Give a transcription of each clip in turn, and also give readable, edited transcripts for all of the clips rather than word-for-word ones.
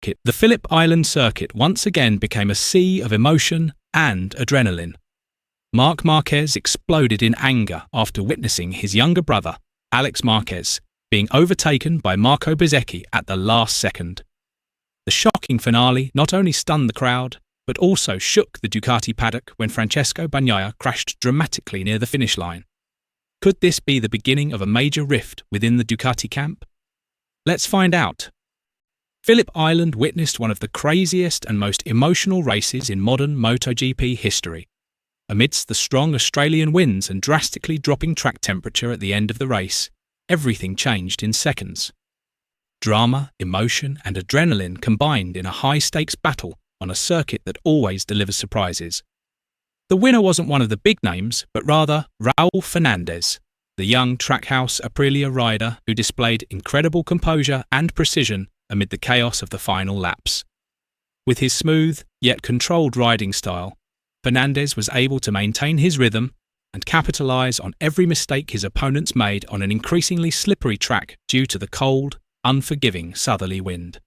circuit, the Phillip Island circuit once again became a sea of emotion and adrenaline. Marc Márquez exploded in anger after witnessing his younger brother, Álex Márquez, being overtaken by Marco Bezzecchi at the last second. The shocking finale not only stunned the crowd, but also shook the Ducati paddock when Francesco Bagnaia crashed dramatically near the finish line. Could this be the beginning of a major rift within the Ducati camp? Let's find out. Phillip Island witnessed one of the craziest and most emotional races in modern MotoGP history. Amidst the strong Australian winds and drastically dropping track temperature at the end of the race, everything changed in seconds. Drama, emotion, and adrenaline combined in a high-stakes battle on a circuit that always delivers surprises. The winner wasn't one of the big names, but rather Raúl Fernandez, the young Trackhouse Aprilia rider who displayed incredible composure and precision amid the chaos of the final laps. With his smooth, yet controlled riding style, Fernandez was able to maintain his rhythm and capitalise on every mistake his opponents made on an increasingly slippery track due to the cold, unforgiving southerly wind.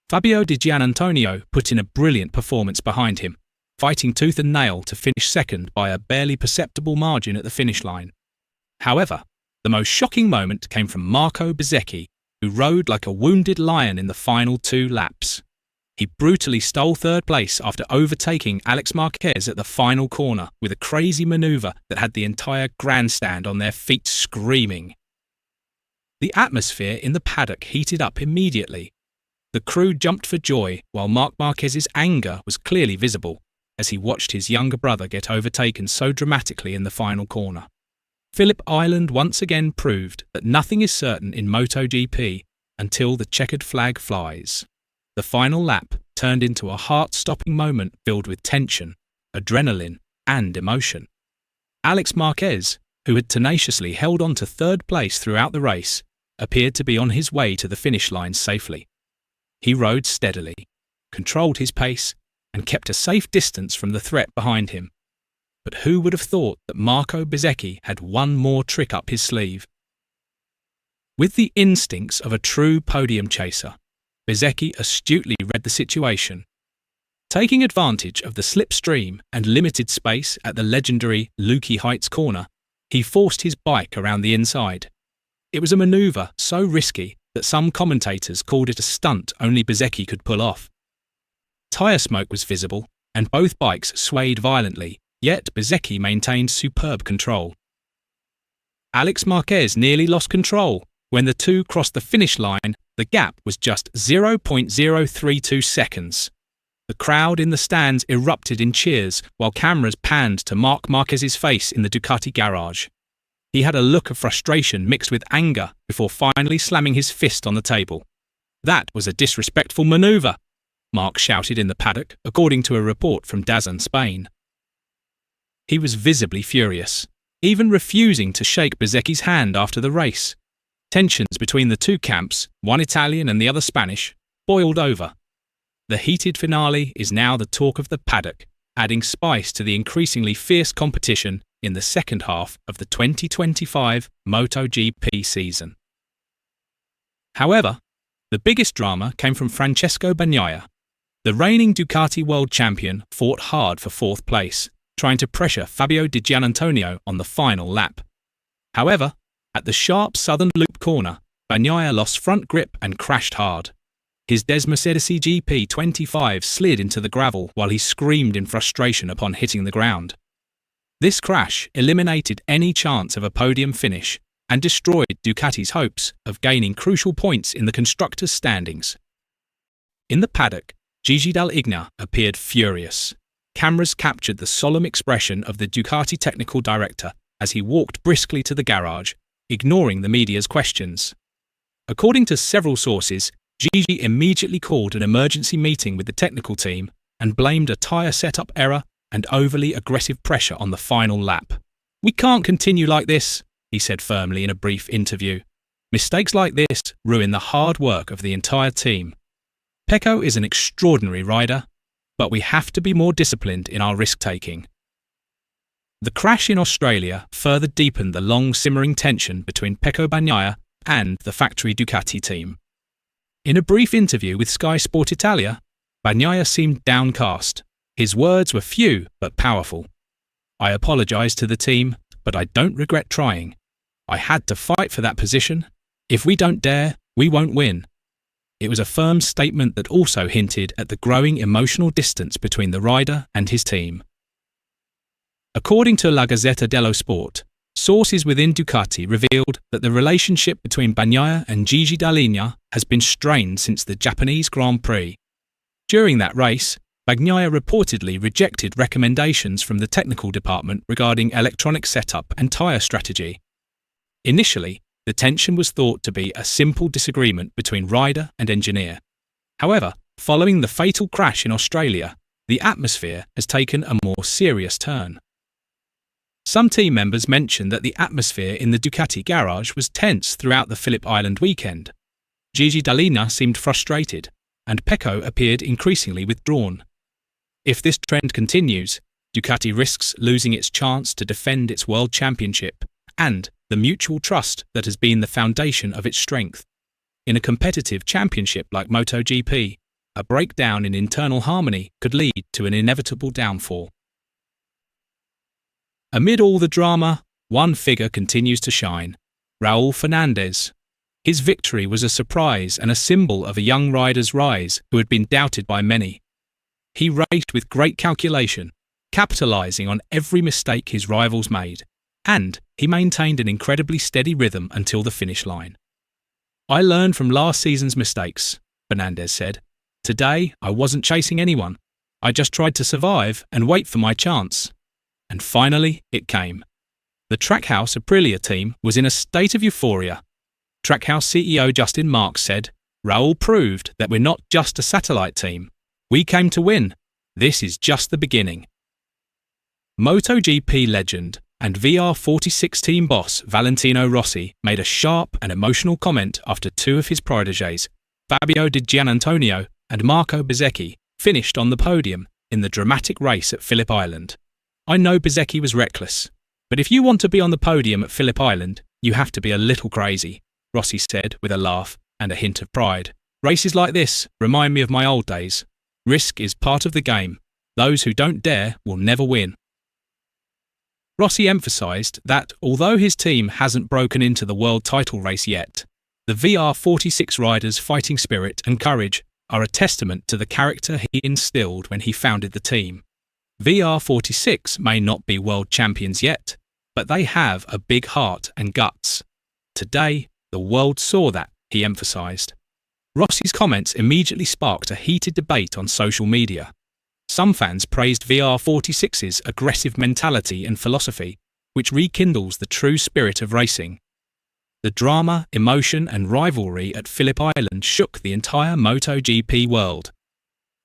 Fabio Di Giannantonio put in a brilliant performance behind him, fighting tooth and nail to finish second by a barely perceptible margin at the finish line. However, the most shocking moment came from Marco Bezzecchi, who rode like a wounded lion in the final 2 laps. He brutally stole third place after overtaking Álex Márquez at the final corner with a crazy manoeuvre that had the entire grandstand on their feet screaming. The atmosphere in the paddock heated up immediately. The crew jumped for joy while Marc Márquez's anger was clearly visible as he watched his younger brother get overtaken so dramatically in the final corner. Phillip Island once again proved that nothing is certain in MotoGP until the checkered flag flies. The final lap turned into a heart-stopping moment filled with tension, adrenaline, and emotion. Álex Márquez, who had tenaciously held on to third place throughout the race, appeared to be on his way to the finish line safely. He rode steadily, controlled his pace, and kept a safe distance from the threat behind him. But who would have thought that Marco Bezzecchi had one more trick up his sleeve? With the instincts of a true podium chaser, Bezzecchi astutely read the situation. Taking advantage of the slipstream and limited space at the legendary Lukey Heights corner, he forced his bike around the inside. It was a manoeuvre so risky that some commentators called it a stunt only Bezzecchi could pull off. Tyre smoke was visible, and both bikes swayed violently, yet Bezzecchi maintained superb control. Álex Márquez nearly lost control. When the two crossed the finish line, the gap was just 0.032 seconds. The crowd in the stands erupted in cheers while cameras panned to Marc Márquez's face in the Ducati garage. He had a look of frustration mixed with anger before finally slamming his fist on the table. "That was a disrespectful manoeuvre," Marc shouted in the paddock, according to a report from DAZN Spain. He was visibly furious, even refusing to shake Bezzecchi's hand after the race. Tensions between the two camps, one Italian and the other Spanish, boiled over. The heated finale is now the talk of the paddock, adding spice to the increasingly fierce competition in the second half of the 2025 MotoGP season. However, the biggest drama came from Francesco Bagnaia. The reigning Ducati world champion fought hard for fourth place, trying to pressure Fabio Di Giannantonio on the final lap. However, at the sharp southern loop corner, Bagnaia lost front grip and crashed hard. His Mercedes GP25 slid into the gravel while he screamed in frustration upon hitting the ground. This crash eliminated any chance of a podium finish and destroyed Ducati's hopes of gaining crucial points in the constructors' standings. In the paddock, Gigi Dall'Igna appeared furious. Cameras captured the solemn expression of the Ducati technical director as he walked briskly to the garage, ignoring the media's questions. According to several sources, Gigi immediately called an emergency meeting with the technical team and blamed a tyre setup error and overly aggressive pressure on the final lap. "We can't continue like this," he said firmly in a brief interview. "Mistakes like this ruin the hard work of the entire team. Pecco is an extraordinary rider, but we have to be more disciplined in our risk-taking." The crash in Australia further deepened the long simmering tension between Pecco Bagnaia and the factory Ducati team. In a brief interview with Sky Sport Italia, Bagnaia seemed downcast. His words were few but powerful. "I apologise to the team, but I don't regret trying. I had to fight for that position. If we don't dare, we won't win." It was a firm statement that also hinted at the growing emotional distance between the rider and his team. According to La Gazzetta dello Sport, sources within Ducati revealed that the relationship between Bagnaia and Gigi Dall'Igna has been strained since the Japanese Grand Prix. During that race, Bagnaia reportedly rejected recommendations from the technical department regarding electronic setup and tyre strategy. Initially, the tension was thought to be a simple disagreement between rider and engineer. However, following the fatal crash in Australia, the atmosphere has taken a more serious turn. Some team members mentioned that the atmosphere in the Ducati garage was tense throughout the Phillip Island weekend. Gigi Dall'Igna seemed frustrated, and Pecco appeared increasingly withdrawn. If this trend continues, Ducati risks losing its chance to defend its world championship and the mutual trust that has been the foundation of its strength. In a competitive championship like MotoGP, a breakdown in internal harmony could lead to an inevitable downfall. Amid all the drama, one figure continues to shine: Raúl Fernandez. His victory was a surprise and a symbol of a young rider's rise who had been doubted by many. He raced with great calculation, capitalising on every mistake his rivals made, and he maintained an incredibly steady rhythm until the finish line. "I learned from last season's mistakes," Fernandez said. "Today, I wasn't chasing anyone. I just tried to survive and wait for my chance." And finally, it came. The Trackhouse Aprilia team was in a state of euphoria. Trackhouse CEO Justin Marks said, "Raúl proved that we're not just a satellite team. We came to win. This is just the beginning." MotoGP legend and VR46 team boss Valentino Rossi made a sharp and emotional comment after two of his protégés, Fabio Di Giannantonio and Marco Bezzecchi, finished on the podium in the dramatic race at Phillip Island. "I know Bezzecchi was reckless, but if you want to be on the podium at Phillip Island, you have to be a little crazy," Rossi said with a laugh and a hint of pride. "Races like this remind me of my old days. Risk is part of the game. Those who don't dare will never win." Rossi emphasised that although his team hasn't broken into the world title race yet, the VR46 riders' fighting spirit and courage are a testament to the character he instilled when he founded the team. VR46 may not be world champions yet, but they have a big heart and guts. Today, the world saw that, he emphasised. Rossi's comments immediately sparked a heated debate on social media. Some fans praised VR46's aggressive mentality and philosophy, which rekindles the true spirit of racing. The drama, emotion and rivalry at Phillip Island shook the entire MotoGP world.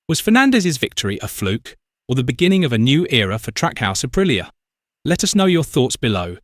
Was Fernandez's victory a fluke, or the beginning of a new era for Trackhouse Aprilia? Let us know your thoughts below.